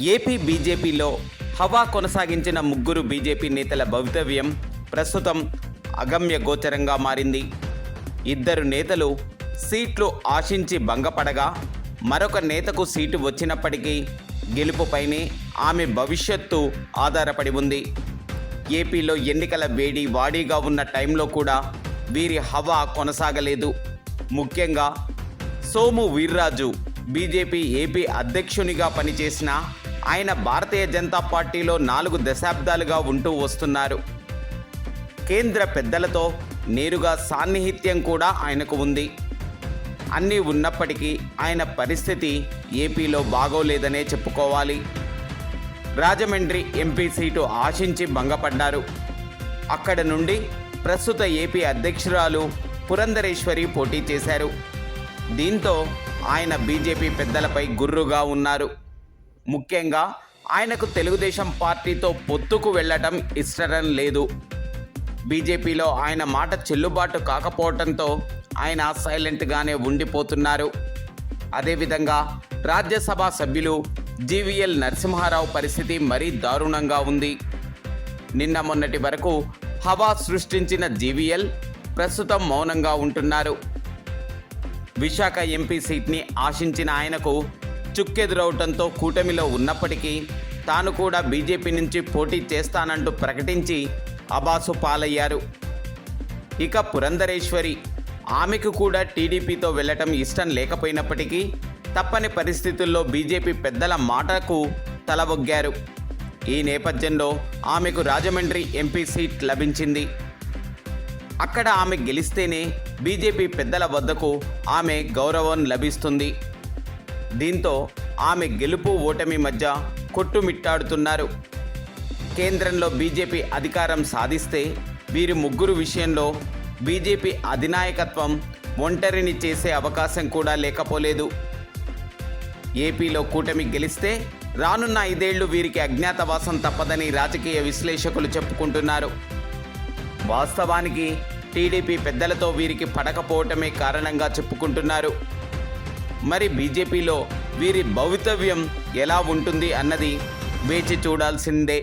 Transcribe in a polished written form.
AP బీజేపీలో హవా కొనసాగించిన ముగ్గురు బీజేపీ నేతల భవితవ్యం ప్రస్తుతం అగమ్య గోచరంగా మారింది. ఇద్దరు నేతలు సీట్లు ఆశించి భంగపడగా, మరొక నేతకు సీటు వచ్చినప్పటికీ గెలుపుపైనే ఆమె భవిష్యత్తు ఆధారపడి ఉంది. ఏపీలో ఎన్నికల వేడి వాడిగా ఉన్న టైంలో కూడా వీరి హవా కొనసాగలేదు. ముఖ్యంగా సోము వీర్రాజు బీజేపీ ఏపీ అధ్యక్షునిగా పనిచేసిన ఆయన భారతీయ జనతా పార్టీలో 4 దశాబ్దాలుగా ఉంటూ వస్తున్నారు. కేంద్ర పెద్దలతో నేరుగా సాన్నిహిత్యం కూడా ఆయనకు ఉంది. అన్నీ ఉన్నప్పటికీ ఆయన పరిస్థితి ఏపీలో బాగోలేదనే చెప్పుకోవాలి. రాజమండ్రి ఎంపీ సీటు ఆశించి భంగపడ్డారు. అక్కడ నుండి ప్రస్తుత ఏపీ అధ్యక్షురాలు పురంధరేశ్వరి పోటీ చేశారు. దీంతో ఆయన బీజేపీ పెద్దలపై గుర్రుగా ఉన్నారు. ముఖ్యంగా ఆయనకు తెలుగుదేశం పార్టీతో పొత్తుకు వెళ్ళటం ఇష్టం లేదు. బీజేపీలో ఆయన మాట చెల్లుబాటు కాకపోవడంతో ఆయన సైలెంట్గానే ఉండిపోతున్నారు. అదేవిధంగా రాజ్యసభ సభ్యులు జీవీఎల్ నరసింహారావు పరిస్థితి మరీ దారుణంగా ఉంది. నిన్న మొన్నటి వరకు హవా సృష్టించిన జీవీఎల్ ప్రస్తుతం మౌనంగా ఉంటున్నారు. విశాఖ ఎంపీ సీట్ని ఆశించిన ఆయనకు చుక్కెదురవటంతో కూటమిలో ఉన్నప్పటికీ తాను కూడా బీజేపీ నుంచి పోటీ చేస్తానంటూ ప్రకటించి అబాసు పాలయ్యారు. ఇక పురంధరేశ్వరి, ఆమెకు కూడా టీడీపీతో వెళ్ళటం ఇష్టం లేకపోయినప్పటికీ తప్పని పరిస్థితుల్లో బీజేపీ పెద్దల మాటకు తలవొగ్గారు. ఈ నేపథ్యంలో ఆమెకు రాజమండ్రి ఎంపీ సీట్ లభించింది. అక్కడ ఆమె గెలిస్తేనే బీజేపీ పెద్దల వద్దకు ఆమె గౌరవం లభిస్తుంది. దీంతో ఆమె గెలుపు ఓటమి మధ్య కొట్టుమిట్టాడుతున్నారు. కేంద్రంలో బీజేపీ అధికారం సాధిస్తే వీరి ముగ్గురు విషయంలో బీజేపీ అధినాయకత్వం ఒంటరిని చేసే అవకాశం కూడా లేకపోలేదు. ఏపీలో కూటమి గెలిస్తే రానున్న 5 ఏళ్లు వీరికి అజ్ఞాతవాసం తప్పదని రాజకీయ విశ్లేషకులు చెప్పుకుంటున్నారు. వాస్తవానికి టీడీపీ పెద్దలతో వీరికి పడకపోవటమే కారణంగా చెప్పుకుంటున్నారు. మరి బీజేపీలో వీరి భవితవ్యం ఎలా ఉంటుంది అన్నది వేచి చూడాల్సిందే.